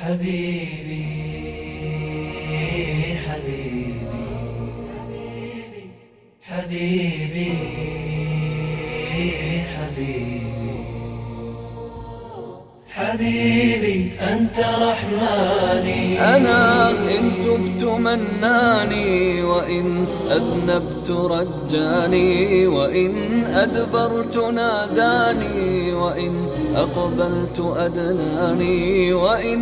حبيبي حبيبي حبيبي حبيبي حبيبي أنت رحماني أنا إن تبت مناني وإن أذنبت رجاني وإن أدبرت ناداني وإن أقبلت أدناني وإن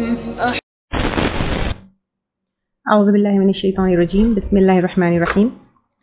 أعوذ بالله من الشيطان الرجيم. بسم الله الرحمن الرحيم.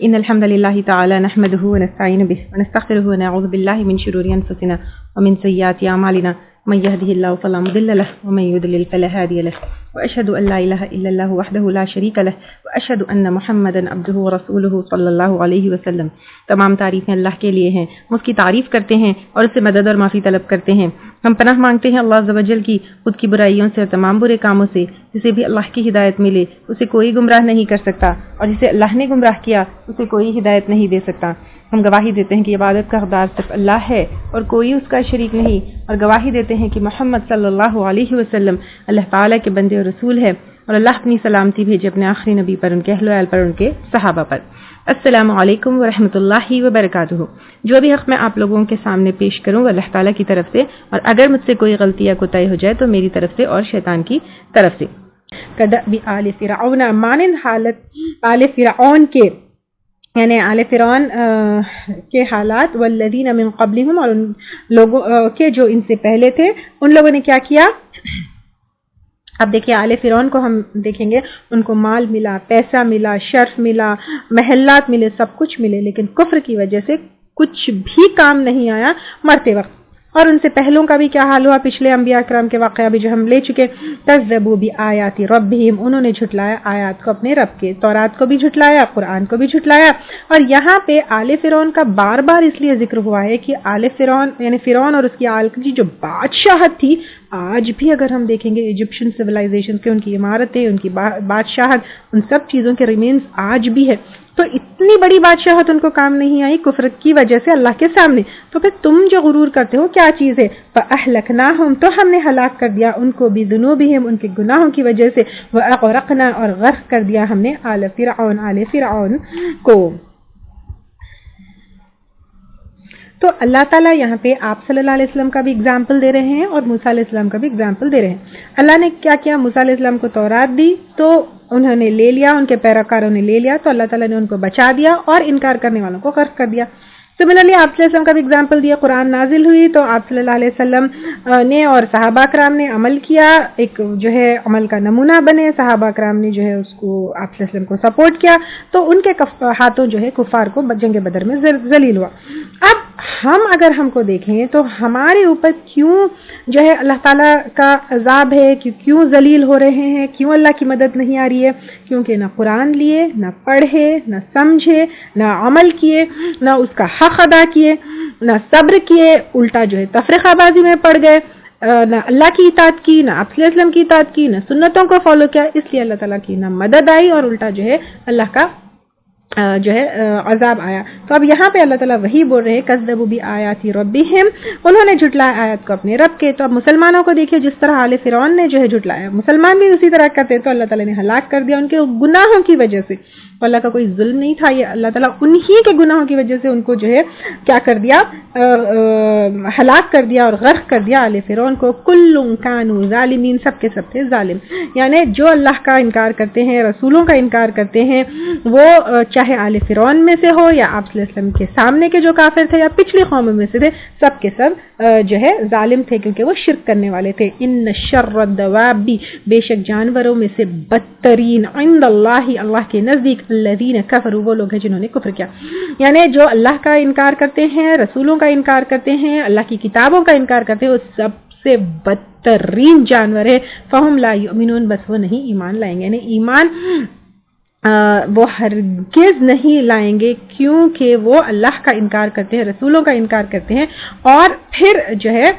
إن الحمد لله تعالى نحمده ونستعين به ونستغفره ونعوذ بالله من شرور أنفسنا ومن سيئات أعمالنا من يهده الله فلا مضل له ومن يضلل فلا هادي له وأشهد أن لا إله إلا الله وحده لا شريك له وأشهد أن محمدا عبده ورسوله صلی اللہ علیہ وسلم. تمام تعریفیں اللہ کے لیے ہیں، ہم اس کی تعریف کرتے ہیں اور اس سے مدد اور معافی طلب کرتے ہیں. ہم پناہ مانگتے ہیں اللہ عز و جل کی خود کی برائیوں سے اور تمام برے کاموں سے. جسے بھی اللہ کی ہدایت ملے اسے کوئی گمراہ نہیں کر سکتا، اور جسے اللہ نے گمراہ کیا اسے کوئی ہدایت نہیں دے سکتا. ہم گواہی دیتے ہیں کہ عبادت کا حقدار صرف اللہ ہے اور کوئی اس کا شریک نہیں، اور گواہی دیتے ہیں کہ محمد صلی اللہ علیہ وسلم اللہ تعالیٰ کے بندے اور رسول ہے، اور اللہ اپنی سلامتی بھیجے اپنے آخری نبی پر، ان کے اہل و عیال پر، ان کے صحابہ پر. السلام علیکم ورحمۃ اللہ وبرکاتہ. جو بھی حق میں آپ لوگوں کے سامنے پیش کروں وہ اللہ تعالیٰ کی طرف سے، اور اگر مجھ سے کوئی غلطی یا کوتاہی ہو جائے تو میری طرف سے اور شیطان کی طرف سے. کدأب آل فرعون، مانند حالت آل فرعون کے، یعنی آل فرعون کے حالات، والذین من قبلہم، اور ان لوگوں کے جو ان سے پہلے تھے، ان لوگوں نے کیا کیا. اب دیکھیں آل فرعون کو ہم دیکھیں گے، ان کو مال ملا، پیسہ ملا، شرف ملا، محلات ملے، سب کچھ ملے، لیکن کفر کی وجہ سے کچھ بھی کام نہیں آیا مرتے وقت. اور ان سے پہلوں کا بھی کیا حال ہوا، پچھلے انبیاء کرام کے واقعہ بھی جو ہم لے چکے. کذبوا بآیات ربہم، انہوں نے جھٹلایا آیات کو اپنے رب کے، تورات کو بھی جھٹلایا، قرآن کو بھی جھٹلایا. اور یہاں پہ آل فرعون کا بار بار اس لیے ذکر ہوا ہے کہ آل فرعون یعنی فرعون اور اس کی آل کی جو بادشاہت تھی، آج بھی اگر ہم دیکھیں گے ایجپشن سویلائزیشن کے، ان کی عمارتیں، ان کی بادشاہت، ان سب چیزوں کے ریمینز آج بھی ہے. تو اتنی بڑی بادشاہت ان کو کام نہیں آئی کفر کی وجہ سے اللہ کے سامنے. تو پھر تم جو غرور کرتے ہو کیا چیز ہے؟ فأہلکناہم، تو ہم نے ہلاک کر دیا ان کو، بذنوبہم، ان کے گناہوں کی وجہ سے، وأغرقنا، اور غرق کر دیا ہم نے آل فرعون کو. تو اللہ تعالیٰ یہاں پہ آپ صلی اللہ علیہ وسلم کا بھی اگزامپل دے رہے ہیں اور موسیٰ علیہ السلام کا بھی اگزامپل دے رہے ہیں. اللہ نے کیا کیا، موسیٰ علیہ السلام کو تورات دی تو انہوں نے لے لیا، ان کے پیروکاروں نے لے لیا، تو اللہ تعالیٰ نے ان کو بچا دیا اور انکار کرنے والوں کو غرق کر دیا. سملرلی آپ صلی اللہ علیہ وسلم کا بھی اگزامپل دیا. قرآن نازل ہوئی تو آپ صلی اللہ علیہ وسلم نے اور صحابہ کرام نے عمل کیا، ایک جو ہے عمل کا نمونہ بنے. صحابہ کرام نے جو ہے اس کو آپ صلی اللہ علیہ وسلم کو سپورٹ کیا، تو ان کے ہاتھوں جو ہے کفار کو جنگ بدر میں ذلیل ہوا. اب ہم کو دیکھیں تو ہمارے اوپر کیوں جو ہے اللہ تعالیٰ کا عذاب ہے، کیوں ذلیل ہو رہے ہیں، کیوں اللہ کی مدد نہیں آ رہی ہے؟ کیونکہ نہ قرآن لیے، نہ پڑھے، نہ سمجھے، نہ عمل کیے، نہ اس کا حق ادا کیے، نہ صبر کیے، الٹا جو ہے تفرقہ بازی میں پڑ گئے، نہ اللہ کی اطاعت کی، نہ آپ صلی اللہ علیہ وسلم کی اطاعت کی، نہ سنتوں کو فالو کیا. اس لیے اللہ تعالیٰ کی نہ مدد آئی اور الٹا جو ہے اللہ کا جو ہے عذاب آیا. تو اب یہاں پہ اللہ تعالیٰ وہی بول رہے ہیں، کذبوا بآیات ربہم، انہوں نے جھٹلایا آیات کو اپنے رب کے. تو اب مسلمانوں کو دیکھیے جس طرح آل فرعون نے جو ہے جھٹلایا، مسلمان بھی اسی طرح کرتے، تو اللہ تعالیٰ نے ہلاک کر دیا ان کے گناہوں کی وجہ سے. اللہ کا کوئی ظلم نہیں تھا، یہ اللہ تعالیٰ انہی کے گناہوں کی وجہ سے ان کو جو ہے کیا کر دیا، ہلاک کر دیا اور غرق کر دیا آل فرعون کو. کل کانوا ظالمین، سب کے سب تھے ظالم. یعنی جو اللہ کا انکار کرتے ہیں، رسولوں کا انکار کرتے ہیں، وہ چاہے آل فرعون میں سے ہو یا آپ صلی اللہ علیہ وسلم کے سامنے کے جو کافر تھے یا پچھلی قوموں میں سے تھے، سب کے سب جو ہے ظالم تھے، کیونکہ وہ شرک کرنے والے تھے. ان شر الدواب، بے شک جانوروں میں سے بدترین، عند اللہ، اللہ کے نزدیک، الذین کفروا، وہ لوگ ہیں جنہوں نے کفر کیا. یعنی جو اللہ کا انکار کرتے ہیں، رسولوں کا انکار کرتے ہیں، اللہ کی کتابوں کا انکار کرتے ہیں، وہ سب سے بدترین جانور ہے. فہم لا یؤمنون، بس وہ نہیں ایمان لائیں گے. یعنی ایمان وہ ہرگز نہیں لائیں گے، کیونکہ وہ اللہ کا انکار کرتے ہیں، رسولوں کا انکار کرتے ہیں، اور پھر جو ہے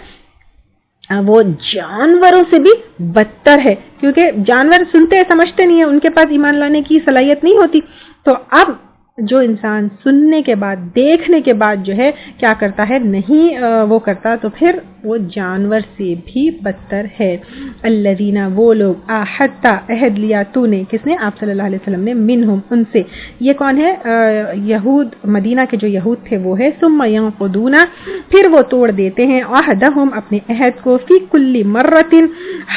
وہ جانوروں سے بھی بدتر ہے، کیونکہ جانور سنتے سمجھتے نہیں ہیں، ان کے پاس ایمان لانے کی صلاحیت نہیں ہوتی. تو اب جو انسان سننے کے بعد دیکھنے کے بعد جو ہے کیا کرتا ہے نہیں وہ کرتا تو پھر وہ جانور سے بھی بدتر ہے. الذین وہ لوگ عاہدت عہد لیا تو نے کس نے آپ صلی اللہ علیہ وسلم نے منہم ان سے. یہ کون ہے؟ یہود مدینہ کے جو یہود تھے وہ ہے. ثم ینقضون پھر وہ توڑ دیتے ہیں عہدہم اپنے عہد کو فی کل مرۃ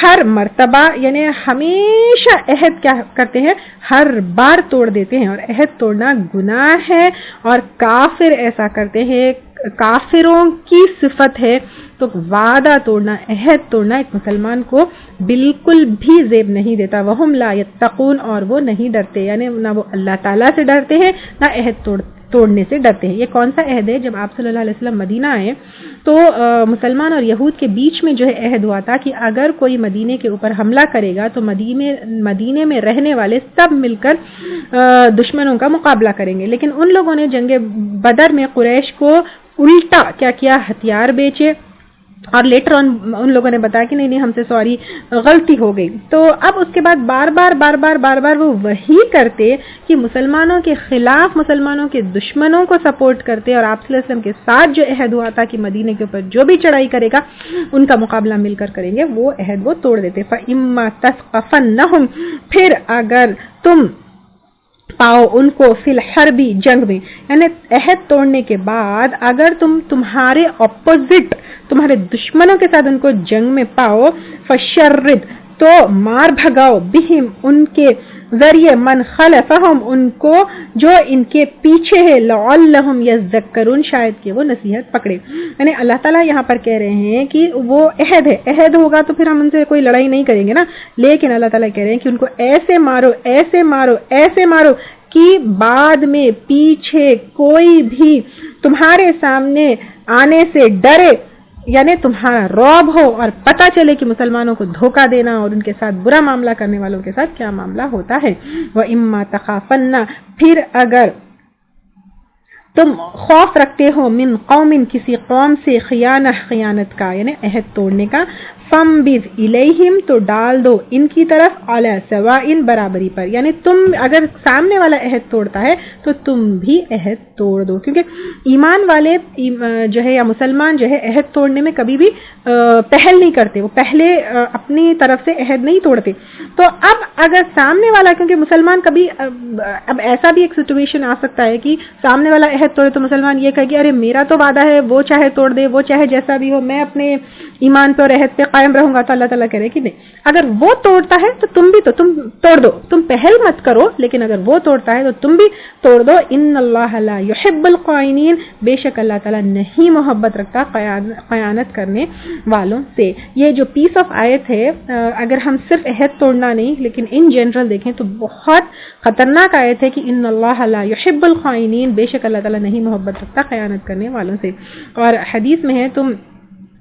ہر مرتبہ یعنی ہمیشہ عہد کیا کرتے ہیں ہر بار توڑ دیتے ہیں اور عہد توڑنا گناہ ہے اور کافر ایسا کرتے ہیں کافروں کی صفت ہے. تو وعدہ توڑنا عہد توڑنا ایک مسلمان کو بالکل بھی زیب نہیں دیتا. وہم لا یتقون اور وہ نہیں ڈرتے یعنی نہ وہ اللہ تعالیٰ سے ڈرتے ہیں نہ عہد توڑنے سے ڈرتے ہیں. یہ کون سا عہد ہے؟ جب آپ صلی اللہ علیہ وسلم مدینہ آئے تو مسلمان اور یہود کے بیچ میں جو ہے عہد ہوا تھا کہ اگر کوئی مدینے کے اوپر حملہ کرے گا تو مدینے میں رہنے والے سب مل کر دشمنوں کا مقابلہ کریں گے. لیکن ان لوگوں نے جنگ بدر میں قریش کو الٹا کیا کیا ہتھیار بیچے اور لیٹر ان لوگوں نے بتایا کہ نہیں ہم سے سوری غلطی ہو گئی. تو اب اس کے بعد بار بار وہ وہی کرتے کہ مسلمانوں کے خلاف مسلمانوں کے دشمنوں کو سپورٹ کرتے اور آپ صلی اللہ علیہ وسلم کے ساتھ جو عہد ہوا تھا کہ مدینے کے اوپر جو بھی چڑھائی کرے گا ان کا مقابلہ مل کر کریں گے وہ عہد وہ توڑ دیتے. فَإِمَّا تَثْقَفَنَّهُمْ پھر اگر تم پاؤ ان کو فی الحربی جنگ میں یعنی عہد توڑنے کے بعد اگر تمہارے اپوزٹ تمہارے دشمنوں کے ساتھ ان کو جنگ میں پاؤ فشرد تو مار بھگاؤ بہم ان کے ذریعے من خلفہم ان کو جو ان کے پیچھے ہے لعلہم یذکرون شاید کہ وہ نصیحت پکڑے. یعنی اللہ تعالیٰ یہاں پر کہہ رہے ہیں کہ وہ عہد ہے عہد ہوگا تو پھر ہم ان سے کوئی لڑائی نہیں کریں گے نا لیکن اللہ تعالیٰ کہہ رہے ہیں کہ ان کو ایسے مارو ایسے مارو ایسے مارو کہ بعد میں پیچھے کوئی بھی تمہارے سامنے آنے سے ڈرے یعنی تمہارا رعب ہو اور پتہ چلے کہ مسلمانوں کو دھوکہ دینا اور ان کے ساتھ برا معاملہ کرنے والوں کے ساتھ کیا معاملہ ہوتا ہے. وَإِمَّا تَخَافَنَّ پھر اگر تم خوف رکھتے ہو من قوم کسی قوم سے خیانت کا یعنی عہد توڑنے کا فَانبِذْ إِلَيْهِمْ تو ڈال دو ان کی طرف عَلَى سَوَاءٍ برابری پر یعنی تم اگر سامنے والا عہد توڑتا ہے تو تم بھی عہد توڑ دو کیونکہ ایمان والے جو ہے یا مسلمان جو ہے عہد توڑنے میں کبھی بھی پہل نہیں کرتے وہ پہلے اپنی طرف سے عہد نہیں توڑتے. تو اب اگر سامنے والا کیونکہ مسلمان کبھی اب ایسا بھی ایک سچویشن آ سکتا ہے کہ سامنے والا عہد توڑے تو مسلمان یہ کہے کہ ارے میرا تو وعدہ ہے وہ چاہے توڑ دے وہ چاہے جیسا بھی ہو میں اپنے ایمان پہ اور عہد پہ قائم رہوں گا. تو اللہ تعالیٰ کہہ رہے کہ نہیں اگر وہ توڑتا ہے تو تم بھی تو تم توڑ دو تم پہل مت کرو لیکن اگر وہ توڑتا ہے تو تم بھی توڑ دو. ان اللہ لا یحب الخائنین بے شک اللہ تعالیٰ نہیں محبت رکھتا خیانت کرنے والوں سے. یہ جو پیس آف آیت ہے اگر ہم صرف عہد توڑنا نہیں لیکن ان جنرل دیکھیں تو بہت خطرناک آیت ہے کہ ان اللہ لا یحب الخائنین بے شک اللہ تعالیٰ نہیں محبت رکھتا خیانت کرنے والوں سے. اور حدیث میں ہے تم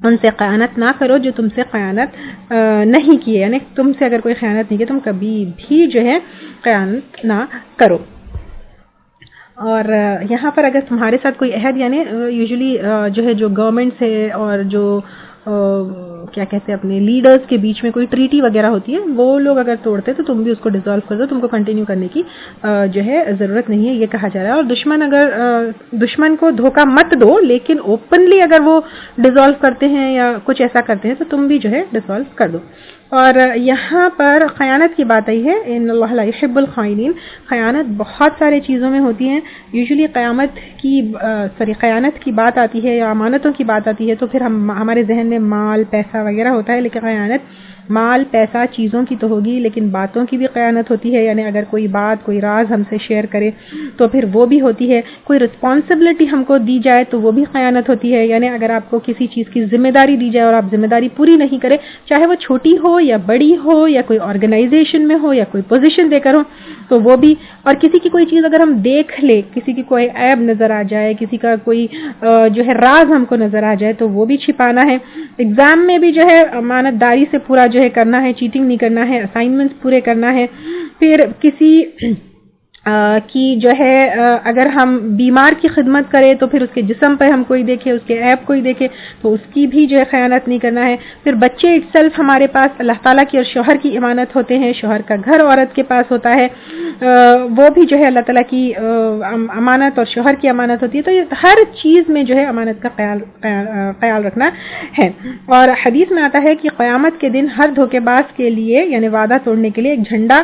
ان سے خیانت نہ کرو جو تم سے خیانت نہیں کیے یعنی تم سے اگر کوئی خیانت نہیں کی تم کبھی بھی جو ہے خیانت نہ کرو. اور یہاں پر اگر تمہارے ساتھ کوئی عہد یعنی یوزلی جو ہے جو گورنمنٹ سے اور جو کیا کہتے ہیں اپنے لیڈرز کے بیچ میں کوئی ٹریٹی وغیرہ ہوتی ہے وہ لوگ اگر توڑتے تو تم بھی اس کو ڈیزالو کر دو تم کو کنٹینیو کرنے کی جو ہے ضرورت نہیں ہے یہ کہا جا رہا ہے. اور دشمن کو دھوکہ مت دو لیکن اوپنلی اگر وہ ڈیزالو کرتے ہیں یا کچھ ایسا کرتے ہیں تو تم بھی جو ہے ڈیزالو کر دو. اور یہاں پر خیانت کی بات آئی ہے ان اللہ لا یحب الخائنین. خیانت بہت سارے چیزوں میں ہوتی ہیں یوزلی خیانت کی بات آتی ہے یا امانتوں کی بات آتی ہے تو پھر ہمارے ذہن میں مال پیسہ وغیرہ ہوتا ہے لیکن خیانت مال پیسہ چیزوں کی تو ہوگی لیکن باتوں کی بھی خیانت ہوتی ہے. یعنی اگر کوئی بات کوئی راز ہم سے شیئر کرے تو پھر وہ بھی ہوتی ہے. کوئی رسپانسبلٹی ہم کو دی جائے تو وہ بھی خیانت ہوتی ہے. یعنی اگر آپ کو کسی چیز کی ذمہ داری دی جائے اور آپ ذمہ داری پوری نہیں کرے چاہے وہ چھوٹی ہو یا بڑی ہو یا کوئی آرگنائزیشن میں ہو یا کوئی پوزیشن دے کر ہو تو وہ بھی. اور کسی کی کوئی چیز اگر ہم دیکھ لے کسی کی کوئی عیب نظر آ جائے کسی کا کوئی جو ہے راز ہم کو نظر آ جائے تو وہ بھی چھپانا ہے. ایگزام میں بھی جو ہے امانت داری سے پورا جو ہے کرنا ہے چیٹنگ نہیں کرنا ہے اسائنمنٹس پورے کرنا ہے. پھر کسی کہ جو ہے اگر ہم بیمار کی خدمت کریں تو پھر اس کے جسم پہ ہم کوئی دیکھے، اس کے عیب کوئی دیکھے تو اس کی بھی جو ہے خیانت نہیں کرنا ہے۔ پھر بچے اٹسیلف ہمارے پاس اللہ تعالیٰ کی اور شوہر کی امانت ہوتے ہیں، شوہر کا گھر عورت کے پاس ہوتا ہے، وہ بھی جو ہے اللہ تعالیٰ کی امانت اور شوہر کی امانت ہوتی ہے۔ تو یہ ہر چیز میں جو ہے امانت کا خیال رکھنا ہے۔ اور حدیث میں آتا ہے کہ قیامت کے دن ہر دھوکے باز کے لیے یعنی وعدہ توڑنے کے لیے ایک جھنڈا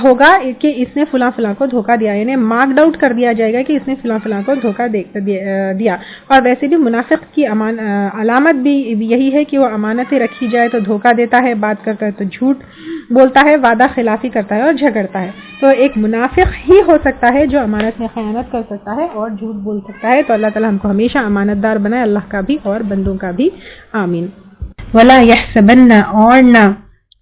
ہوگا کہ اس نے فلاں فلاں کو دھوکہ دیا، یعنی مارکڈ آؤٹ کر دیا جائے گا کہ اس نے فلاں فلاں کو دھوکہ دیا۔ اور ویسے بھی منافق کی علامت بھی یہی ہے کہ وہ امانتیں رکھی جائے تو دھوکہ دیتا ہے، بات کرتا ہے تو جھوٹ بولتا ہے، وعدہ خلافی کرتا ہے اور جھگڑتا ہے۔ تو ایک منافق ہی ہو سکتا ہے جو امانت میں خیانت کر سکتا ہے اور جھوٹ بول سکتا ہے۔ تو اللہ تعالیٰ ہم کو ہمیشہ امانت دار بنائے، اللہ کا بھی اور بندوں کا بھی، آمین۔ وَلَا يَحْسَبَنَّ، اور نہ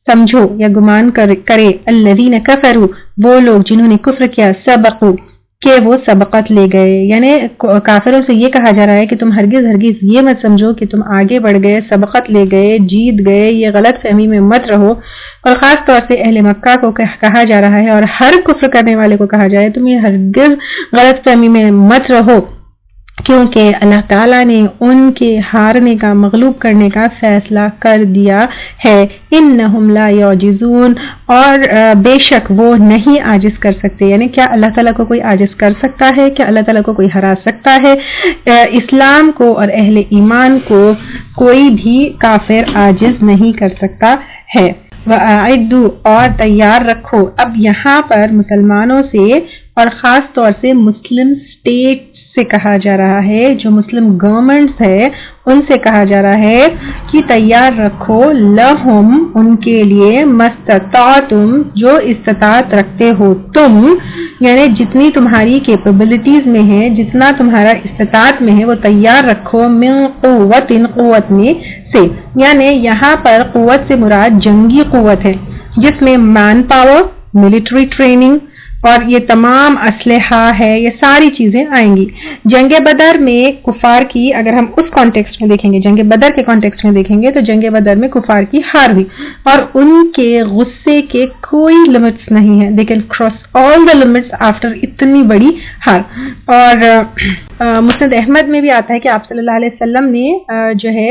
سمجھو یا گمان کرے الذین کفروا، وہ لوگ جنہوں نے کفر کیا، سبقوا، کہ وہ سبقت لے گئے، یعنی کافروں سے یہ کہا جا رہا ہے کہ تم ہرگز یہ مت سمجھو کہ تم آگے بڑھ گئے، سبقت لے گئے، جیت گئے، یہ غلط فہمی میں مت رہو۔ اور خاص طور سے اہل مکہ کو کہا جا رہا ہے اور ہر کفر کرنے والے کو کہا جائے تم یہ ہرگز غلط فہمی میں مت رہو، کیونکہ اللہ تعالیٰ نے ان کے ہارنے کا، مغلوب کرنے کا فیصلہ کر دیا ہے۔ انہم لا یعجزون، اور بے شک وہ نہیں عاجز کر سکتے، یعنی کیا اللہ تعالیٰ کو کوئی عاجز کر سکتا ہے؟ کیا اللہ تعالیٰ کو کوئی ہرا سکتا ہے؟ اسلام کو اور اہل ایمان کو کوئی بھی کافر عاجز نہیں کر سکتا ہے۔ وَأَعِدُّوا، اور تیار رکھو۔ اب یہاں پر مسلمانوں سے اور خاص طور سے مسلم اسٹیٹ سے کہا جا رہا ہے، جو مسلم گورنمنٹس ہے ان سے کہا جا رہا ہے کہ تیار رکھو لہم، ان کے لیے، مستطاعتم، جو استطاعت رکھتے ہو تم، یعنی جتنی تمہاری کیپیبلٹیز میں ہے، جتنا تمہارا استطاعت میں ہے وہ تیار رکھو، من قوت، قوت میں سے، یعنی یہاں پر قوت سے مراد جنگی قوت ہے جس میں مین پاور، ملٹری ٹریننگ اور یہ تمام اسلحہ ہے، یہ ساری چیزیں آئیں گی۔ جنگ بدر میں کفار کی، اگر ہم اس کانٹیکسٹ میں دیکھیں گے، جنگ بدر کے کانٹیکسٹ میں دیکھیں گے تو جنگ بدر میں کفار کی ہار ہوئی اور ان کے غصے کے کوئی لمٹس نہیں ہیں، they can cross all the limits after اتنی بڑی ہار۔ اور مسند احمد میں بھی آتا ہے کہ آپ صلی اللہ علیہ وسلم نے جو ہے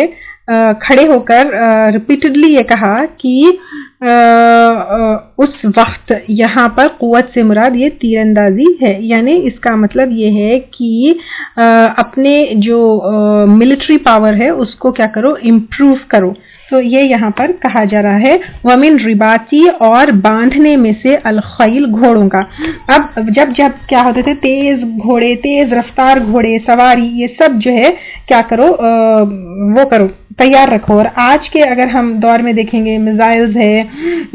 کھڑے ہو کر ریپیٹڈلی یہ کہا کہ اس وقت یہاں پر قوت سے مراد یہ تیر اندازی ہے، یعنی اس کا مطلب یہ ہے کہ اپنے جو ملٹری پاور ہے اس کو کیا کرو، امپروو کرو۔ تو یہ یہاں پر کہا جا رہا ہے وَمِن رِبَاطِ، اور باندھنے میں سے، الخیل، گھوڑوں کا۔ اب جب کیا ہوتے تھے، تیز گھوڑے، تیز رفتار گھوڑے، سواری، یہ سب جو ہے کیا کرو، وہ کرو، تیار رکھو۔ اور آج کے اگر ہم دور میں دیکھیں گے، میزائلز ہے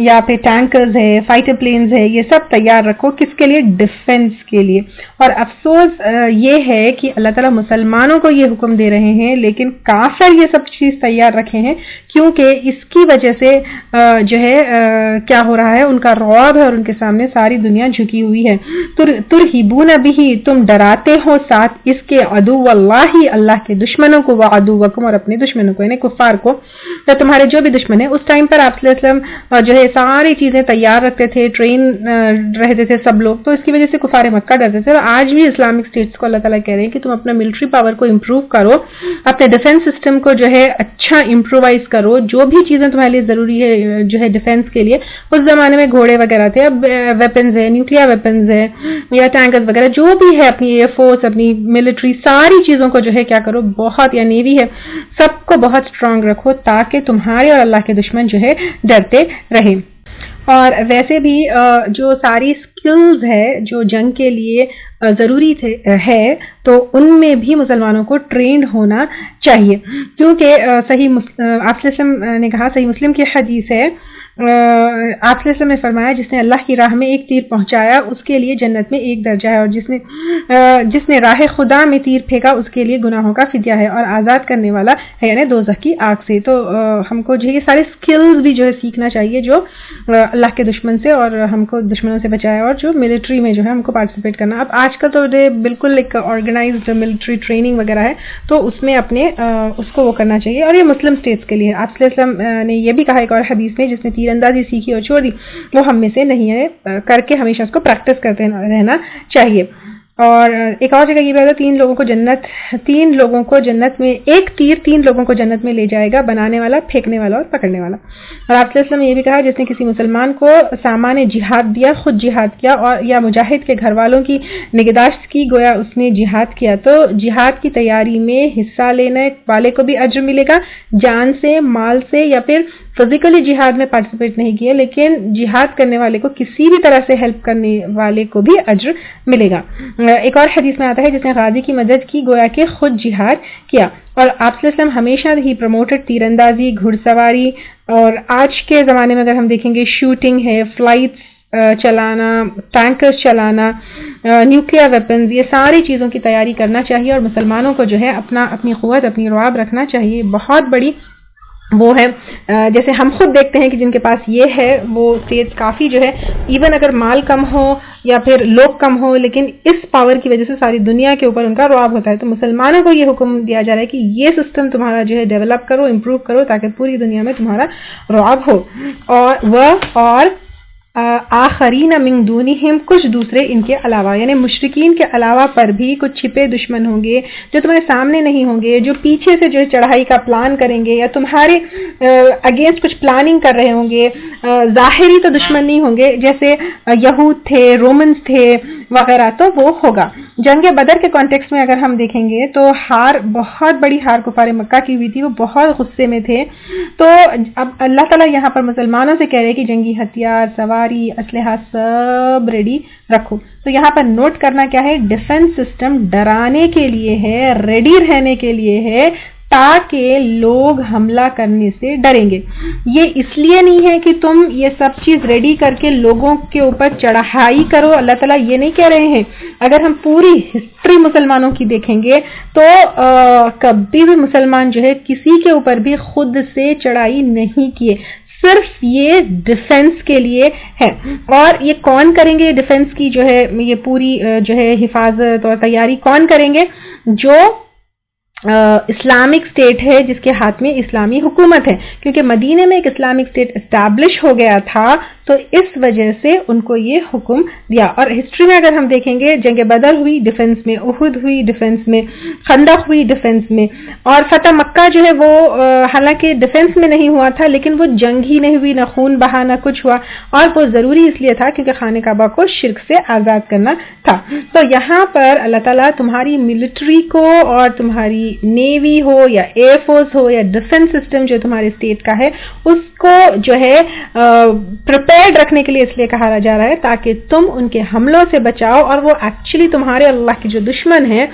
یا پھر ٹینکرز ہے، فائٹر پلینز ہے، یہ سب تیار رکھو، کس کے لیے؟ ڈیفنس کے لیے۔ اور افسوس یہ ہے کہ اللہ تعالیٰ مسلمانوں کو یہ حکم دے رہے ہیں لیکن کافر یہ سب چیز تیار رکھے ہیں، کیونکہ اس کی وجہ سے جو ہے کیا ہو رہا ہے، ان کا رعب ہے اور ان کے سامنے ساری دنیا جھکی ہوئی ہے۔ ترہبون بہ، تم ڈراتے ہو ساتھ اس کے، عدو اللہ، اللہ کے دشمنوں کو، وعدوکم، اور اپنے دشمنوں کو، یعنی کفار کو، تو تمہارے جو بھی دشمن ہیں۔ اس ٹائم پر آپ صلی اللہ علیہ وسلم جو ہے ساری چیزیں تیار رکھتے تھے، ٹرین رہتے تھے سب لوگ، تو اس کی وجہ سے کفار مکہ ڈرتے تھے۔ اور آج بھی اسلامک اسٹیٹس کو اللہ تعالیٰ کہہ رہے ہیں کہ تم اپنا ملٹری پاور کو امپروو کرو، اپنے ڈیفنس سسٹم کو جو ہے اچھا امپرووائز کرو، جو بھی چیزیں تمہارے لیے ضروری ہے جو ہے ڈیفنس کے لیے۔ اس زمانے میں گھوڑے وغیرہ تھے، اب ویپنز ہے، نیوکلیئر ویپنز ہے یا ٹینکرز وغیرہ، جو بھی ہے، اپنی ایئر فورس، اپنی ملٹری، ساری چیزوں کو جو ہے کیا کرو، بہت، یا نیوی ہے، سب کو بہت اسٹرانگ رکھو تاکہ تمہارے اور اللہ کے دشمن جو ہے ڈرتے رہیں۔ اور ویسے بھی جو ساری سکلز ہے جو جنگ کے لیے ضروری ہے، تو ان میں بھی مسلمانوں کو ٹرینڈ ہونا چاہیے، کیونکہ آپ صلی اللہ علیہ وسلم نے کہا، صحیح مسلم کی حدیث ہے، آپ صلی اللہ علیہ وسلم نے فرمایا جس نے اللہ کی راہ میں ایک تیر پہنچایا اس کے لیے جنت میں ایک درجہ ہے، اور جس نے راہ خدا میں تیر پھینکا اس کے لیے گناہوں کا فدیہ ہے، اور آزاد کرنے والا ہے یعنی دوزخ کی آگ سے۔ تو ہم کو جو ہے یہ سارے سکلز بھی جو ہے سیکھنا چاہیے جو اللہ کے دشمن سے اور ہم کو دشمنوں سے بچائے، اور جو ملٹری میں جو ہے ہم کو پارٹیسپیٹ کرنا۔ اب آج کل تو بالکل ایک آرگنائزڈ ملٹری ٹریننگ وغیرہ ہے، تو اس میں اپنے اس کو وہ کرنا چاہیے، اور یہ مسلم اسٹیٹس کے لیے۔ آپ صلی اللہ علیہ وسلم نے یہ بھی کہا ایک اور حدیث میں، جس نے تیر تیر اندازی سیکھی اور چھوڑ دی، وہ ہم میں سے نہیں ہے، کر کے ہمیشہ اس کو پریکٹس کرتے رہنا چاہیے. اور ایک اور جگہ یہ بھی ہے، تین لوگوں کو جنت میں، ایک تیر 3 لوگوں کو جنت میں لے جائے گا، بنانے والا، پھینکنے والا اور پکڑنے والا. اور آپ صلی اللہ علیہ وسلم نے یہ بھی کہا، جس نے کسی مسلمان کو سامان جہاد دیا، خود جہاد کیا، اور یا مجاہد کے گھر والوں کی نگہداشت کی، گویا اس نے جہاد کیا، تو جہاد کی تیاری میں حصہ لینے والے کو بھی اجر ملے گا، جان سے، مال سے، یا پھر فزیکلی جہاد میں پارٹیسپیٹ نہیں کیا لیکن جہاد کرنے والے کو کسی بھی طرح سے ہیلپ کرنے والے کو بھی اجر ملے گا. ایک اور حدیث میں آتا ہے، جس نے غازی کی مدد کی، گویا کہ خود جہاد کیا. اور آپ صلی اللہ علیہ وسلم ہمیشہ ہی پروموٹڈ تیر اندازی، گھڑ سواری، اور آج کے زمانے میں اگر ہم دیکھیں گے شوٹنگ ہے، فلائٹس چلانا، ٹینکرز چلانا، نیوکلیئر ویپنز، یہ ساری چیزوں کی تیاری کرنا چاہیے. اور مسلمانوں کو جو ہے اپنی قوت، اپنی رعب رکھنا چاہیے. بہت بڑی وہ ہے، جیسے ہم خود دیکھتے ہیں کہ جن کے پاس یہ ہے وہ اسٹیٹس کافی جو ہے، ایون اگر مال کم ہو یا پھر لوگ کم ہو، لیکن اس پاور کی وجہ سے ساری دنیا کے اوپر ان کا رعب ہوتا ہے. تو مسلمانوں کو یہ حکم دیا جا رہا ہے کہ یہ سسٹم تمہارا جو ہے ڈیولپ کرو، امپروو کرو، تاکہ پوری دنیا میں تمہارا رعب ہو. اور آخرین من دونہم، کچھ دوسرے ان کے علاوہ، یعنی مشرکین کے علاوہ پر بھی کچھ چھپے دشمن ہوں گے جو تمہارے سامنے نہیں ہوں گے، جو پیچھے سے جو چڑھائی کا پلان کریں گے یا تمہارے اگینسٹ کچھ پلاننگ کر رہے ہوں گے. ظاہری تو دشمن نہیں ہوں گے، جیسے یہود تھے، رومنز تھے وغیرہ، تو وہ ہوگا. جنگ بدر کے کانٹیکس میں اگر ہم دیکھیں گے تو بہت بڑی ہار کفار مکہ کی ہوئی تھی، وہ بہت غصے میں تھے. تو اب اللہ تعالیٰ یہاں پر مسلمانوں سے کہہ رہے کہ جنگی ہتھیار، سواری، اسلحہ سب ریڈی رکھو. تو یہاں پر نوٹ کرنا کیا ہے، ڈیفنس سسٹم ڈرانے کے لیے ہے، ریڈی رہنے کے لیے ہے، تاکہ لوگ حملہ کرنے سے ڈریں گے. یہ اس لیے نہیں ہے کہ تم یہ سب چیز ریڈی کر کے لوگوں کے اوپر چڑھائی کرو. اللہ تعالیٰ یہ نہیں کہہ رہے ہیں. اگر ہم پوری ہسٹری مسلمانوں کی دیکھیں گے تو کبھی بھی مسلمان جو ہے کسی کے اوپر بھی خود سے چڑھائی نہیں کیے، صرف یہ ڈیفنس کے لیے ہے. اور یہ کون کریں گے ڈیفنس کی جو ہے یہ پوری جو ہے حفاظت اور تیاری کون کریں گے؟ جو اسلامک اسٹیٹ ہے، جس کے ہاتھ میں اسلامی حکومت ہے. کیونکہ مدینے میں ایک اسلامک اسٹیٹ اسٹیبلش ہو گیا تھا، تو اس وجہ سے ان کو یہ حکم دیا. اور ہسٹری میں اگر ہم دیکھیں گے، جنگ بدر ہوئی ڈیفنس میں، احد ہوئی ڈیفنس میں، خندق ہوئی ڈیفنس میں، اور فتح مکہ جو ہے وہ حالانکہ ڈیفنس میں نہیں ہوا تھا لیکن وہ جنگ ہی نہیں ہوئی، نہ خون بہا نہ کچھ ہوا، اور وہ ضروری اس لیے تھا کیونکہ خانہ کعبہ کو شرک سے آزاد کرنا تھا. تو یہاں پر اللہ تعالیٰ تمہاری ملٹری کو اور تمہاری نیوی ہو یا ایئر فورس ہو یا ڈیفنس سسٹم جو تمہارے اسٹیٹ کا ہے، اس کو جو ہے رکھنے کے لیے اس لیے کہا جا رہا ہے تاکہ تم ان کے حملوں سے بچاؤ، اور وہ ایکچولی تمہارے اللہ کے جو دشمن ہیں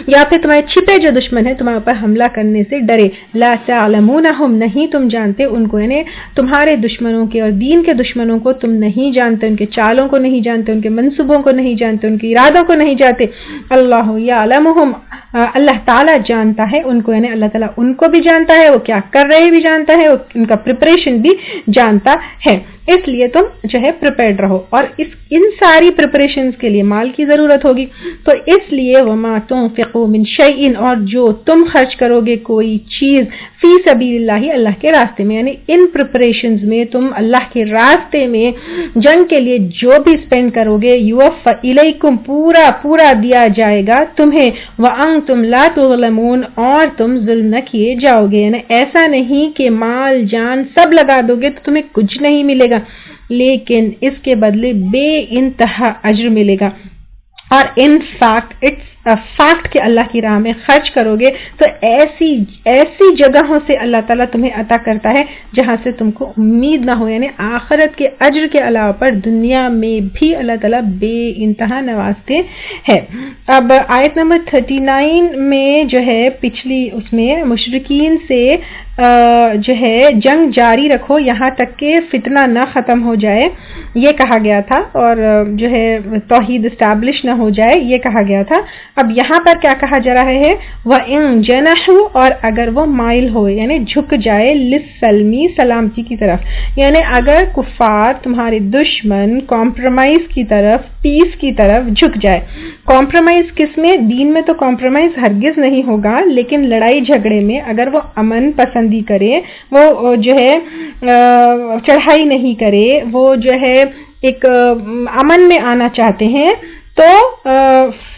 یا پھر تمہارے چھپے جو دشمن ہیں تمہارے اوپر حملہ کرنے سے ڈرے. لا تعلمونہم، نہیں تم جانتے ان کو، یعنی تمہارے دشمنوں کے اور دین کے دشمنوں کو تم نہیں جانتے، ان کے چالوں کو نہیں جانتے، ان کے منصوبوں کو نہیں جانتے، ان کے ارادوں کو نہیں جانتے. اللہ یعلمہم، اللہ تعالیٰ جانتا ہے ان کو، یعنی اللہ تعالیٰ ان کو بھی جانتا ہے، وہ کیا کر رہے بھی جانتا ہے، ان کا پریپریشن بھی جانتا ہے. اس لیے تم جو ہے پریپیئرڈ رہو، اور ان ساری پریپریشنز کے لیے مال کی ضرورت ہوگی. تو اس لیے وما تنفقوا من شیء، اور جو تم خرچ کرو گے کوئی چیز فی سبیل اللہ، اللہ کے راستے میں، یعنی ان پریپریشنز میں تم اللہ کے راستے میں جنگ کے لیے جو بھی اسپینڈ کرو گے، یوفی الیکم، پورا دیا جائے گا تمہیں، وانتم لا تظلمون، اور تم ظلم نہ کیے جاؤ گے. یعنی ایسا نہیں کہ مال جان سب لگا دو گے تو تمہیں کچھ نہیں ملے گا، لیکن اس کے بدلے بے انتہا اجر ملے گا. اور ان فیکٹ اٹس فیکٹ کہ اللہ کی راہ میں خرچ کرو گے تو ایسی جگہوں سے اللہ تعالیٰ تمہیں عطا کرتا ہے جہاں سے تم کو امید نہ ہو، یعنی آخرت کے اجر کے علاوہ پر دنیا میں بھی اللہ تعالیٰ بے انتہا نوازتے ہیں. اب آیت نمبر 39 میں جو ہے پچھلی اس میں مشرکین سے جو ہے جنگ جاری رکھو یہاں تک کہ فتنہ نہ ختم ہو جائے، یہ کہا گیا تھا، اور جو ہے توحید اسٹیبلش نہ ہو جائے، یہ کہا گیا تھا. اب یہاں پر کیا کہا جا رہا ہے، وَإِن جَنَحُوا، اور اگر وہ مائل ہوئے یعنی جھک جائے، لِلسَّلْمِ، سلامتی کی طرف، یعنی اگر کفار تمہارے دشمن کمپرومائز کی طرف، پیس کی طرف جھک جائے. کمپرومائز کس میں؟ دین میں تو کمپرومائز ہرگز نہیں ہوگا، لیکن لڑائی جھگڑے میں اگر وہ امن پسند بندی کرے، وہ جو ہے چڑھائی نہیں کرے، وہ جو ہے ایک امن میں آنا چاہتے ہیں، تو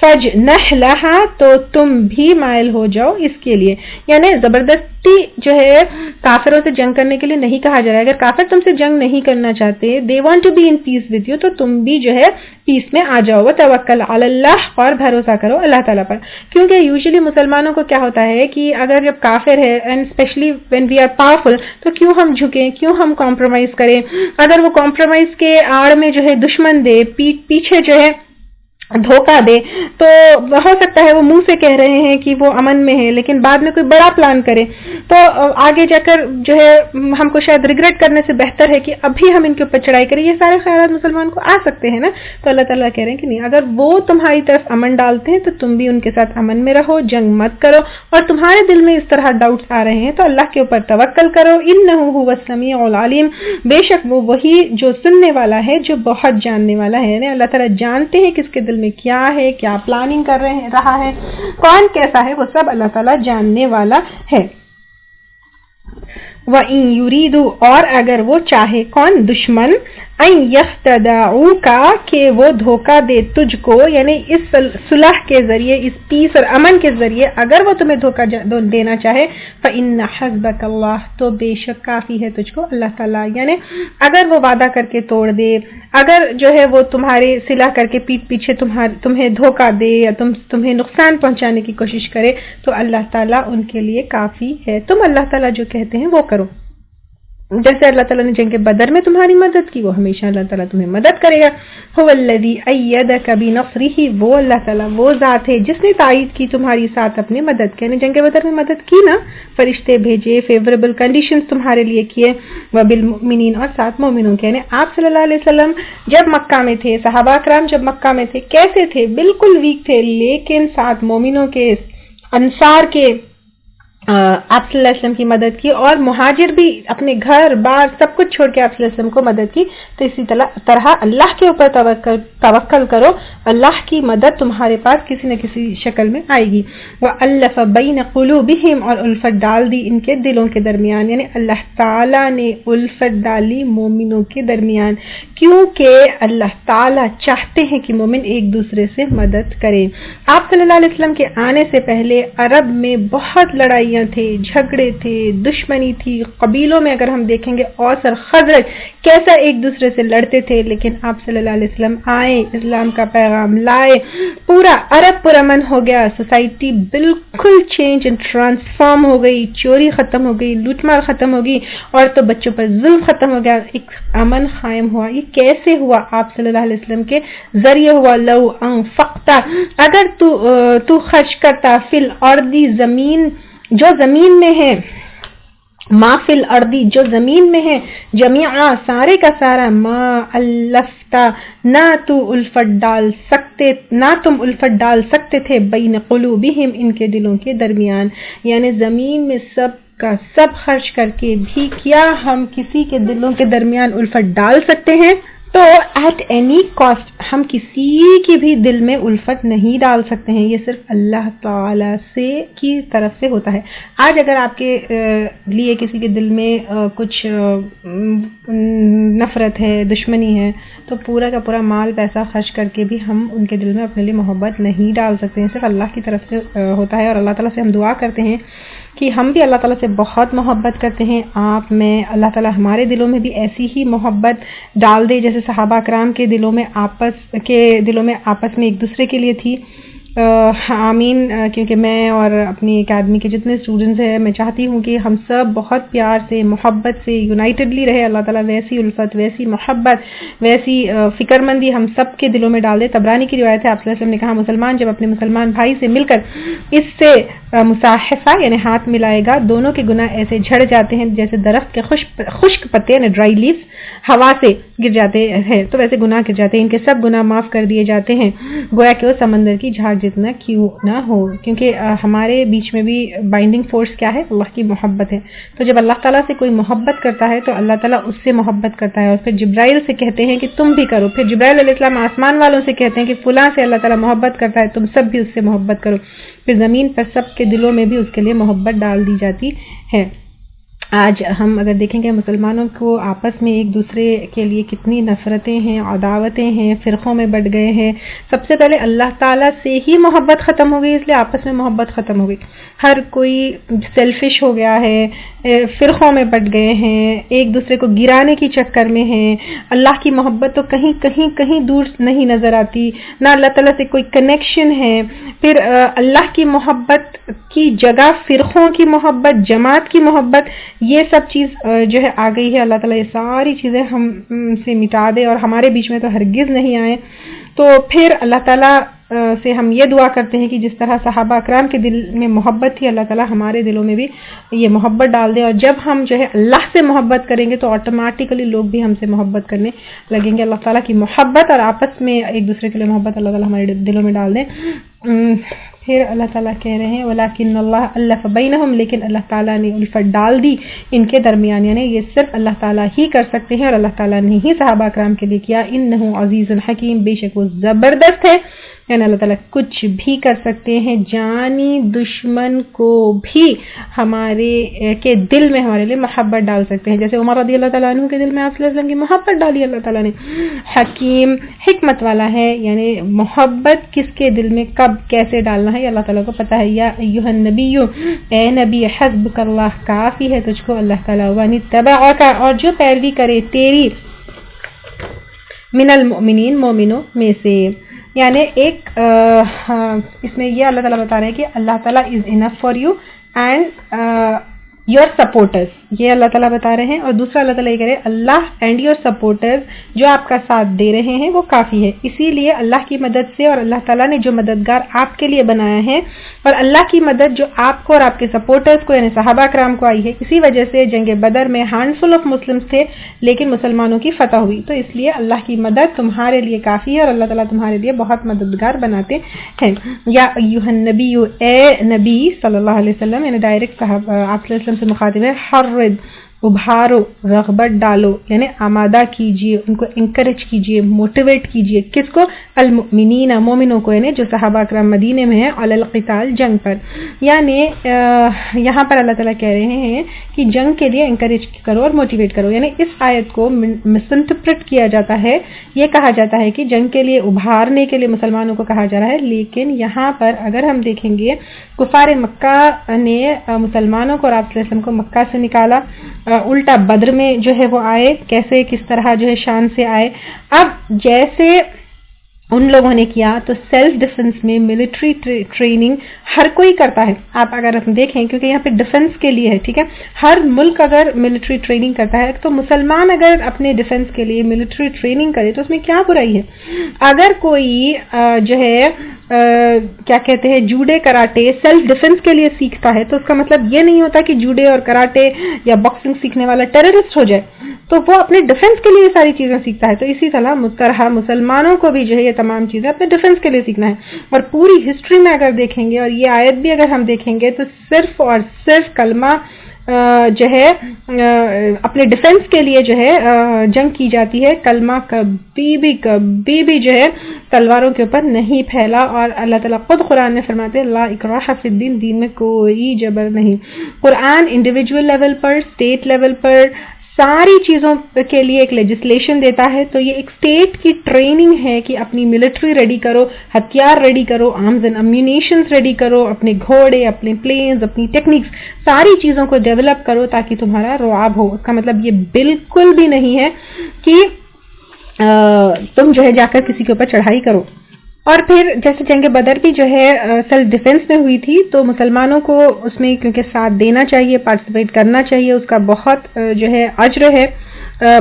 فجنح لہا، تو تم بھی مائل ہو جاؤ اس کے لیے. یعنی زبردستی جو ہے کافروں سے جنگ کرنے کے لیے نہیں کہا جا رہا ہے. اگر کافر تم سے جنگ نہیں کرنا چاہتے، they want to be in peace with you، تو تم بھی جو ہے پیس میں آ جاؤ. وتوکل علی اللہ، اور بھروسہ کرو اللہ تعالیٰ پر. کیونکہ یوزلی مسلمانوں کو کیا ہوتا ہے کہ اگر جب کافر ہے، and especially when we are powerful, تو کیوں ہم جھکیں، کیوں ہم کمپرومائز کریں. اگر وہ کمپرومائز کے آڑ میں جو ہے دشمن دے، پیچھے جو ہے دھوکہ دے، تو ہو سکتا ہے وہ منہ سے کہہ رہے ہیں کہ وہ امن میں ہے، لیکن بعد میں کوئی بڑا پلان کرے تو آگے جا کر جو ہے ہم کو شاید ریگریٹ کرنے سے بہتر ہے کہ ابھی ہم ان کے اوپر چڑھائی کریں. یہ سارے خیالات مسلمان کو آ سکتے ہیں نا. تو اللہ تعالیٰ کہہ رہے ہیں کہ نہیں، اگر وہ تمہاری طرف امن ڈالتے ہیں تو تم بھی ان کے ساتھ امن میں رہو، جنگ مت کرو. اور تمہارے دل میں اس طرح ڈاؤٹس آ رہے ہیں تو اللہ کے اوپر توکل کرو. انہ هو السمیع العلیم، بے شک وہ وہی جو سننے والا ہے، جو بہت جاننے والا ہے. یعنی اللہ تعالیٰ جانتے ہیں کس کے دل میں کیا ہے، کیا پلاننگ کر رہا ہے، کون کیسا ہے، وہ سب اللہ تعالیٰ جاننے والا ہے. وَإِن يُرِيدُوا، اور اگر وہ چاہے کون، دشمن، ان يَخْتَدَعُوكَ، کہ وہ دھوکہ دے تجھ کو، یعنی اس صلح کے ذریعے، اس پیس اور امن کے ذریعے اگر وہ تمہیں دھوکہ دینا چاہے، فَإِنَّ حَسْبَكَ اللَّهُ، تو بے شک کافی ہے تجھ کو اللہ تعالیٰ. یعنی اگر وہ وعدہ کر کے توڑ دے، اگر جو ہے وہ تمہارے صلح کر کے پیٹ پیچھے تمہیں دھوکہ دے یا تمہیں نقصان پہنچانے کی کوشش کرے، تو اللہ تعالیٰ ان کے لیے کافی ہے. تم اللہ تعالیٰ جو کہتے ہیں وہ کرو. جیسے اللہ تعالیٰ نے جنگ بدر میں تمہاری مدد کی، وہ ہمیشہ اللہ تعالیٰ تمہیں مدد کرے گا. هو الذی ایدک بنصرہ، وہ اللہ تعالیٰ وہ ذات ہے جس نے تائید کی تمہاری ساتھ اپنے مدد کے. یعنی جنگ بدر میں مدد کی نا، فرشتے بھیجے، فیوریبل کنڈیشنز تمہارے لیے کیے. وبالمؤمنین، اور ساتھ مومنوں کے. یعنی آپ صلی اللہ علیہ وسلم جب مکہ میں تھے، صحابہ کرام جب مکہ میں تھے، کیسے تھے؟ بالکل ویک تھے، لیکن ساتھ مومنوں کے، انصار کے آپ صلی اللہ علیہ وسلم کی مدد کی، اور مہاجر بھی اپنے گھر بار سب کچھ چھوڑ کے آپ صلی اللہ علیہ وسلم کو مدد کی. تو اسی طرح اللہ کے اوپر توکل کرو، اللہ کی مدد تمہارے پاس کسی نہ کسی شکل میں آئے گی. وَأَلَّفَ بَيْنَ قُلُوبِهِمْ، اور الفت ڈال دی ان کے دلوں کے درمیان. یعنی اللہ تعالیٰ نے الفت ڈالی مومنوں کے درمیان، کیونکہ اللہ تعالیٰ چاہتے ہیں کہ مومن ایک دوسرے سے مدد کریں. آپ صلی اللہ علیہ وسلم کے آنے سے پہلے عرب میں بہت لڑائیاں تھے، جھگڑے تھے، دشمنی تھی. قبیلوں میں اگر ہم دیکھیں گے، اوس اور خزرج کیسا ایک دوسرے سے لڑتے تھے، لیکن آپ صلی اللہ علیہ وسلم آئے، اسلام کا پیغام لائے، پورا عرب پرامن ہو گیا. سوسائٹی بالکل چینج اینڈ ٹرانسفارم ہو گئی، چوری ختم ہو گئی، لوٹ مار ختم ہو گئی، اور تو بچوں پر ظلم ختم ہو گیا، ایک امن قائم ہوا. یہ کیسے ہوا؟ آپ صلی اللہ علیہ وسلم کے ذریعے ہوا. لو انفقت، اگر تو خرچ کرتا، فی الارض، زمین، جو زمین میں ہے، ما فی الارض، جو زمین میں ہے، جمیعا، سارے کا سارا، ما الفتا، نہ تم الفت ڈال سکتے تھے، بین قلوبہم، ان کے دلوں کے درمیان. یعنی زمین میں سب کا سب خرچ کر کے بھی کیا ہم کسی کے دلوں کے درمیان الفت ڈال سکتے ہیں؟ تو ایٹ اینی کاسٹ ہم کسی کی بھی دل میں الفت نہیں ڈال سکتے ہیں. یہ صرف اللہ تعالیٰ کی طرف سے ہوتا ہے. آج اگر آپ کے لیے کسی کے دل میں کچھ نفرت ہے، دشمنی ہے، تو پورا کا پورا مال پیسہ خرچ کر کے بھی ہم ان کے دل میں اپنے لیے محبت نہیں ڈال سکتے ہیں. صرف اللہ کی طرف سے ہوتا ہے. اور اللہ تعالیٰ سے ہم دعا کرتے ہیں کہ ہم بھی اللہ تعالیٰ سے بہت محبت کرتے ہیں. آپ میں اللہ تعالیٰ ہمارے دلوں میں بھی ایسی ہی محبت ڈال دے جیسے صحابہ کرام کے دلوں میں آپس میں ایک دوسرے کے لیے تھی. آمین. کیونکہ میں اور اپنی اکیڈمی کے جتنے اسٹوڈنٹس ہیں، میں چاہتی ہوں کہ ہم سب بہت پیار سے، محبت سے، یونائٹڈلی رہے. اللہ تعالیٰ ویسی الفت، ویسی محبت، ویسی فکر مندی ہم سب کے دلوں میں ڈال دے. طبرانی کی روایت ہے، آپ صلی اللہ علیہ وسلم نے کہا، مسلمان جب اپنے مسلمان بھائی سے مل کر اس سے مصاحفہ یعنی ہاتھ ملائے گا، دونوں کے گناہ ایسے جھڑ جاتے ہیں جیسے درخت کے خشک پتے یعنی ڈرائی لیوز ہوا سے گر جاتے ہیں، تو ویسے گناہ گر جاتے ہیں. ان کے سب گناہ معاف کر دیے جاتے ہیں، گویا کہ وہ سمندر کی جھاگ جتنا کیوں نہ ہو. کیونکہ ہمارے بیچ میں بھی بائنڈنگ فورس کیا ہے؟ اللہ کی محبت ہے. تو جب اللہ تعالیٰ سے کوئی محبت کرتا ہے تو اللہ تعالیٰ اس سے محبت کرتا ہے. اور پھر جبرائیل سے کہتے ہیں کہ تم بھی کرو. پھر جبرائیل علیہ السلام آسمان والوں سے کہتے ہیں کہ فلاں سے اللہ تعالیٰ محبت کرتا ہے، تم سب بھی اس سے محبت کرو. پھر زمین پر سب کے دلوں میں بھی اس کے لیے محبت ڈال دی جاتی ہے. آج ہم اگر دیکھیں گے مسلمانوں کو آپس میں ایک دوسرے کے لیے کتنی نفرتیں ہیں، عداوتیں ہیں، فرقوں میں بٹ گئے ہیں. سب سے پہلے اللہ تعالیٰ سے ہی محبت ختم ہو گئی، اس لیے آپس میں محبت ختم ہو گئی. ہر کوئی سیلفش ہو گیا ہے، فرقوں میں بٹ گئے ہیں، ایک دوسرے کو گرانے کی چکر میں ہیں. اللہ کی محبت تو کہیں کہیں کہیں دور نہیں نظر آتی، نہ اللہ تعالیٰ سے کوئی کنیکشن ہے. پھر اللہ کی محبت کی جگہ فرقوں کی محبت، جماعت کی محبت، یہ سب چیز جو ہے آ گئی ہے. اللہ تعالیٰ یہ ساری چیزیں ہم سے مٹا دے اور ہمارے بیچ میں تو ہرگز نہیں آئے. تو پھر اللہ تعالیٰ سے ہم یہ دعا کرتے ہیں کہ جس طرح صحابہ اکرام کے دل میں محبت تھی، اللہ تعالیٰ ہمارے دلوں میں بھی یہ محبت ڈال دے. اور جب ہم جو ہے اللہ سے محبت کریں گے تو آٹومیٹیکلی لوگ بھی ہم سے محبت کرنے لگیں گے. اللہ تعالیٰ کی محبت اور آپس میں ایک دوسرے کے لیے محبت اللہ تعالیٰ ہمارے دلوں میں ڈال دیں. پھر اللہ تعالیٰ کہہ رہے ہیں وَلَٰكِنَّ اللَّهَ أَلَّفَ بَيْنَهُمْ، لیکن اللہ تعالیٰ نے الفت ڈال دی ان کے درمیان، یعنی یہ صرف اللہ تعالیٰ ہی کر سکتے ہیں اور اللہ تعالیٰ نے ہی صحابہ اکرام کے لیے کیا. إِنَّهُ عَزِيزٌ حَكِيمٌ، بے شک وہ زبردست ہے، یعنی اللہ تعالیٰ کچھ بھی کر سکتے ہیں. جانی دشمن کو بھی ہمارے کے دل میں ہمارے لیے محبت ڈال سکتے ہیں، جیسے عمر رضی اللہ تعالیٰ عنہ کے دل میں آپ صلی اللہ علیہ وسلم کی محبت ڈالی اللہ تعالیٰ نے. حکیم، حکمت والا ہے، یعنی محبت کس کے دل میں کب کیسے ڈالنا ہے یہ اللہ تعالیٰ کو پتہ ہے. یا ایھا النبی، اے نبی، حسبک اللہ، کافی ہے تجھ کو اللہ تعالیٰ. وَمَنِ اتَّبَعَکَ، اور جو پیروی کرے تیری، من المؤمنین، مومنوں میں سے. یعنی ایک اس میں یہ اللہ تعالیٰ بتا رہے ہیں کہ اللہ تعالیٰ is enough for you and your supporters, یہ اللہ تعالیٰ بتا رہے ہیں. اور دوسرا اللہ تعالیٰ یہ کہہ رہے ہیں اللہ اینڈ یور سپورٹرز، جو آپ کا ساتھ دے رہے ہیں وہ کافی ہے. اسی لیے اللہ کی مدد سے، اور اللہ تعالیٰ نے جو مددگار آپ کے لیے بنایا ہے، اور اللہ کی مدد جو آپ کو اور آپ کے سپورٹرز کو یعنی صحابہ کرام کو آئی ہے، اسی وجہ سے جنگ بدر میں ہینڈفل آف مسلمز تھے لیکن مسلمانوں کی فتح ہوئی. تو اس لیے اللہ کی مدد تمہارے لیے کافی ہے اور اللہ تعالیٰ تمہارے لیے بہت مددگار بناتے ہیں. یا ایھا النبی، اے نبی صلی اللہ علیہ وسلم، یعنی ڈائریکٹ آپ صلی اللہ علیہ وسلم سے مخاطب ہے. حرد، ابھارو، رغبت ڈالو، یعنی آمادہ کیجئے، ان کو انکریج کیجئے، موٹیویٹ کیجئے. کس کو؟ المؤمنین، مومنوں کو، یعنی جو صحابہ اکرام مدینے میں ہیں، علی القتال، جنگ پر. یعنی یہاں پر اللہ تعالیٰ کہہ رہے ہیں کہ جنگ کے لیے انکریج کرو اور موٹیویٹ کرو. یعنی اس آیت کو مس انٹرپریٹ کیا جاتا ہے، یہ کہا جاتا ہے کہ جنگ کے لیے ابھارنے کے لیے مسلمانوں کو کہا جا رہا ہے. لیکن یہاں پر اگر ہم دیکھیں گے کفار مکہ نے مسلمانوں کو اور آپ صلی اللہ علیہ وسلم کو مکہ سے نکالا، الٹا بدر میں جو ہے وہ آئے، کیسے کس طرح جو ہے شان سے آئے. اب جیسے ان لوگوں نے کیا تو سیلف ڈیفنس میں ملٹری ٹریننگ ہر کوئی کرتا ہے. آپ اگر دیکھیں کیونکہ یہاں پہ ڈیفنس کے لیے ہے، ٹھیک ہے، ہر ملک اگر ملٹری ٹریننگ کرتا ہے تو مسلمان اگر اپنے ڈیفنس کے لیے ملٹری ٹریننگ کرے تو اس میں کیا برائی ہے. اگر کوئی جو ہے کیا کہتے ہیں جوڈے کراٹے سیلف ڈیفنس کے لیے سیکھتا ہے تو اس کا مطلب یہ نہیں ہوتا کہ جوڈے اور کراٹے یا باکسنگ سیکھنے والا ٹیررسٹ ہو جائے، تو وہ اپنے ڈیفنس کے لیے ساری چیزیں سیکھتا ہے. تو اسی طرح مسلمانوں کو بھی جو ہے یہ تمام چیزیں اپنے ڈیفنس کے لیے سیکھنا ہے. اور پوری ہسٹری میں اگر دیکھیں گے اور یہ آیت بھی اگر ہم دیکھیں گے تو صرف اور صرف کلمہ جو ہے اپنے ڈیفنس کے لیے جو ہے جنگ کی جاتی ہے. کلمہ کبھی بھی جو ہے تلواروں کے اوپر نہیں پھیلا. اور اللہ تعالیٰ خود قرآن میں فرماتے لا اکراہ فی الدین، دین میں کوئی جبر نہیں. قرآن انڈیویجول لیول پر، اسٹیٹ لیول پر ساری چیزوں کے لیے ایک لیجسلیشن دیتا ہے. تو یہ ایک اسٹیٹ کی ٹریننگ ہے کہ اپنی ملٹری ریڈی کرو، ہتھیار ریڈی کرو، آرمز اینڈ امیونیشنز ریڈی کرو، اپنے گھوڑے، اپنے پلینز، اپنی ٹیکنیکس، ساری چیزوں کو ڈیولپ کرو تاکہ تمہارا رعب ہو. اس کا مطلب یہ بالکل بھی نہیں ہے کہ تم جو ہے جا کر کسی کے اوپر چڑھائی کرو. اور پھر جیسے جنگ بدر بھی جو ہے سیلف ڈیفنس میں ہوئی تھی تو مسلمانوں کو اس میں کیونکہ ساتھ دینا چاہیے، پارٹیسپیٹ کرنا چاہیے، اس کا بہت جو ہے اجر ہے.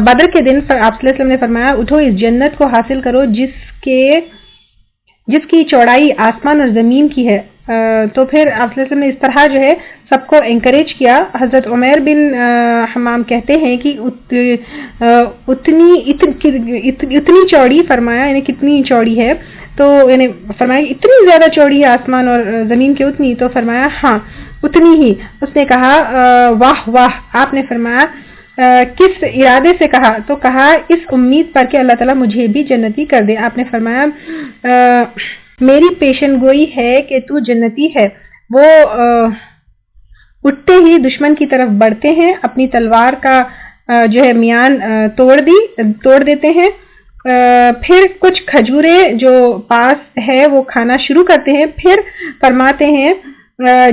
بدر کے دن آپ صلی اللہ علیہ وسلم نے فرمایا اٹھو اس جنت کو حاصل کرو جس کی چوڑائی آسمان اور زمین کی ہے. تو پھر آپ صلی اللہ علیہ وسلم نے اس طرح جو ہے سب کو انکریج کیا. حضرت عمیر بن حمام کہتے ہیں کہ اتنی چوڑی فرمایا، یعنی کتنی چوڑی ہے، تو یعنی فرمایا اتنی زیادہ چوڑی ہے آسمان اور زمین کی اتنی، تو فرمایا ہاں اتنی ہی. اس نے کہا واہ واہ. آپ نے فرمایا کس ارادے سے کہا؟ تو کہا اس امید پر کہ اللہ تعالیٰ مجھے بھی جنتی کر دے. آپ نے فرمایا میری پیشن گوئی ہے کہ تو جنتی ہے. وہ اٹھتے ہی دشمن کی طرف بڑھتے ہیں، اپنی تلوار کا جو ہے میان توڑ دیتے ہیں، پھر کچھ کھجورے جو پاس ہے وہ کھانا شروع کرتے ہیں، پھر فرماتے ہیں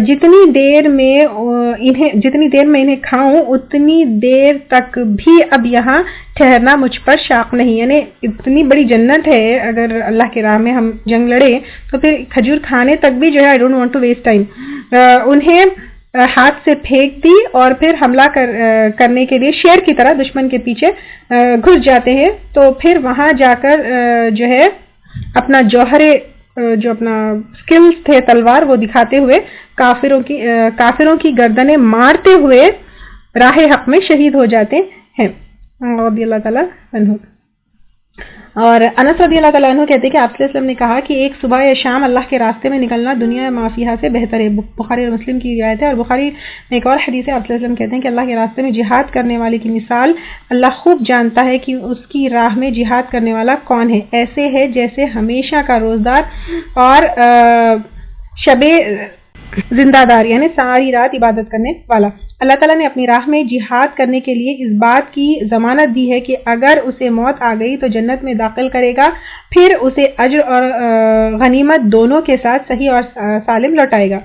جتنی دیر میں انہیں کھاؤں اتنی دیر تک بھی اب یہاں ٹھہرنا مجھ پر شاق نہیں. یعنی اتنی بڑی جنت ہے، اگر اللہ کے راہ میں ہم جنگ لڑے تو پھر کھجور کھانے تک بھی جو ہے I don't want to waste time. انہیں ہاتھ سے پھینک دی اور پھر حملہ کرنے کے لیے شیر کی طرح دشمن کے پیچھے گھس جاتے ہیں. تو پھر وہاں جا کر جو ہے اپنا جو اپنا سکلز تھے تلوار وہ دکھاتے ہوئے کافروں کی گردنیں مارتے ہوئے راہ حق میں شہید ہو جاتے ہیں رضی اللہ تعالیٰ عنہ. اور انس رضی اللہ تعالیٰ عنہ کہتے ہیں کہ آپ صلی اللہ علیہ وسلم نے کہا کہ ایک صبح یا شام اللہ کے راستے میں نکلنا دنیا مافیہ سے بہتر ہے. بخاری اور مسلم کی روایت ہے. اور بخاری میں ایک اور حدیث ہے، آپ صلی اللہ علیہ وسلم کہتے ہیں کہ اللہ کے راستے میں جہاد کرنے والے کی مثال اللہ خوب جانتا ہے کہ اس کی راہ میں جہاد کرنے والا کون ہے. ایسے ہے جیسے ہمیشہ کا روزدار اور شب زندہ دار، یعنی ساری رات عبادت کرنے والا. اللہ تعالیٰ نے اپنی راہ میں جہاد کرنے کے لیے اس بات کی ضمانت دی ہے کہ اگر اسے موت آ گئی تو جنت میں داخل کرے گا، پھر اسے اجر اور غنیمت دونوں کے ساتھ صحیح اور سالم لوٹائے گا.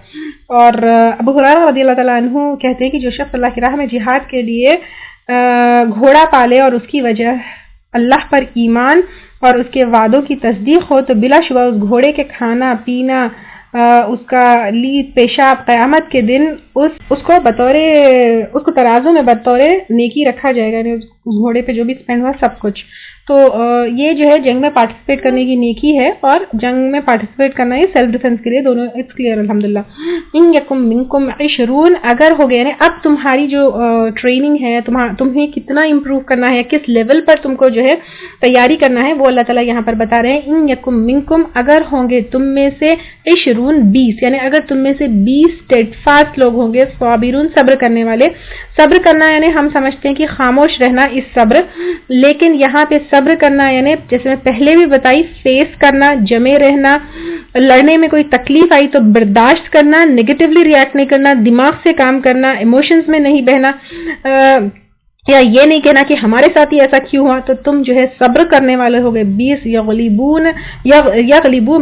اور ابو ہریرہ رضی اللہ تعالیٰ عنہ کہتے ہیں کہ جو شخص اللہ کی راہ میں جہاد کے لیے گھوڑا پالے اور اس کی وجہ اللہ پر ایمان اور اس کے وعدوں کی تصدیق ہو تو بلا شبہ اس گھوڑے کے کھانا پینا، اس کا لید پیشاب قیامت کے دن اس کو ترازو میں بطور نیکی رکھا جائے گا. یعنی اس گھوڑے پہ جو بھی اسپینڈ ہوا سب کچھ. تو یہ جو ہے جنگ میں پارٹیسپیٹ کرنے کی نیکی ہے، اور جنگ میں پارٹیسپیٹ کرنا یہ سیلف ڈیفense کے لیے دونوں اٹس کلیئر الحمدللہ. ان یکم منکم 20 اگر ہو گئے، یعنی اب تمہاری جو ٹریننگ ہے تمہیں کتنا امپروو کرنا ہے، کس لیول پر تم کو جو ہے تیاری کرنا ہے، وہ اللہ تعالیٰ یہاں پر بتا رہے ہیں. ان یکم منکم اگر ہوں گے تم میں سے 20 یعنی اگر تم میں سے 20 اسٹیڈفاسٹ لوگ ہوں گے، صابرون صبر کرنے والے. صبر کرنا یعنی ہم سمجھتے ہیں کہ خاموش رہنا اس صبر، لیکن یہاں پہ صبر کرنا یعنی جیسے میں پہلے بھی بتائی فیس کرنا، جمے رہنا، لڑنے میں کوئی تکلیف آئی تو برداشت کرنا، نیگیٹولی ریاکٹ نہیں کرنا، دماغ سے کام کرنا، ایموشنز میں نہیں بہنا، یا یہ نہیں کہنا کہ ہمارے ساتھ ہی ایسا کیوں ہوا. تو تم جو ہے صبر کرنے والے ہو گئے. 20 یغلبو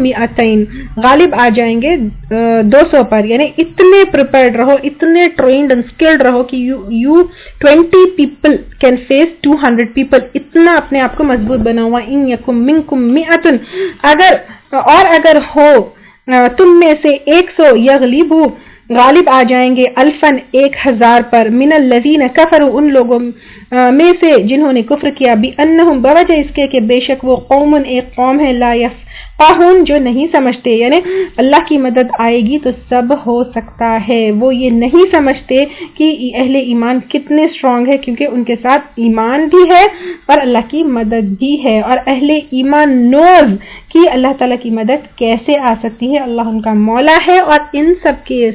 200 غالب آ جائیں گے 200 پر. یعنی اتنے پریپیئرڈ رہو، اتنے ٹرینڈ اینڈ اسکلڈ رہو کہ you 20 people can face 200 people. اتنا اپنے آپ کو مضبوط بنا ہوا. ان یکم منکم 100 اگر ہو تم میں سے 100 یغلبو غالب آ جائیں گے 1000 پر. من الذین کفروا ان لوگوں میں سے جنہوں نے کفر کیا، بانہم بوجہ اس کے بے شک وہ قوم ایک قوم ہے، لا یفقہون جو نہیں سمجھتے. یعنی اللہ کی مدد آئے گی تو سب ہو سکتا ہے. وہ یہ نہیں سمجھتے کہ اہل ایمان کتنے اسٹرانگ ہے، کیونکہ ان کے ساتھ ایمان بھی ہے اور اللہ کی مدد بھی ہے. اور اہل ایمان نوز کہ اللہ تعالیٰ کی مدد کیسے آ سکتی ہے. اللہ ان کا مولا ہے اور ان سب کے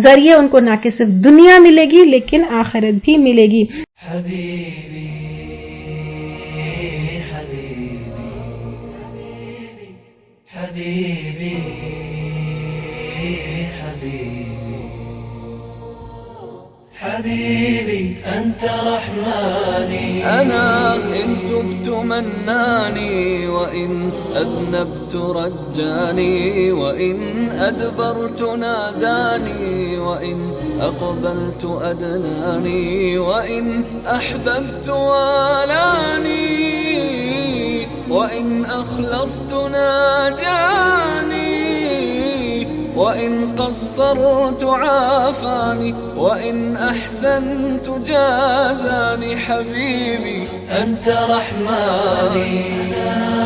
ذریعے ان کو نہ کہ صرف دنیا ملے گی لیکن آخرت بھی ملے گی. حبیبی حبیبی حبیبی انت رحمانی أنا إن تبت مناني وإن أذنبت رجاني وإن أدبرت ناداني وإن أقبلت أدناني وإن أحببت والاني وإن أخلصت ناجاني وإن قصرت عافاني وإن أحسنت جازاني. حبيبي أنت رحماني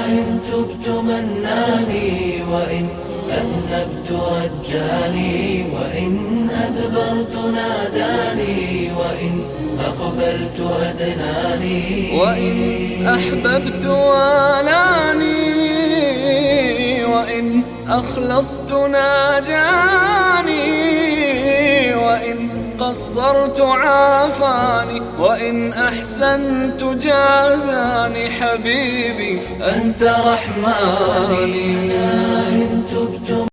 إن تبت مناني وإن أذنبت رجاني وإن أدبرت ناداني وإن أقبلت أدناني وإن أحببت والاني وإن أخلصت ناجاني وإن قصرت عافاني وإن أحسنت جازاني. حبيبي أنت رحماني إن تبت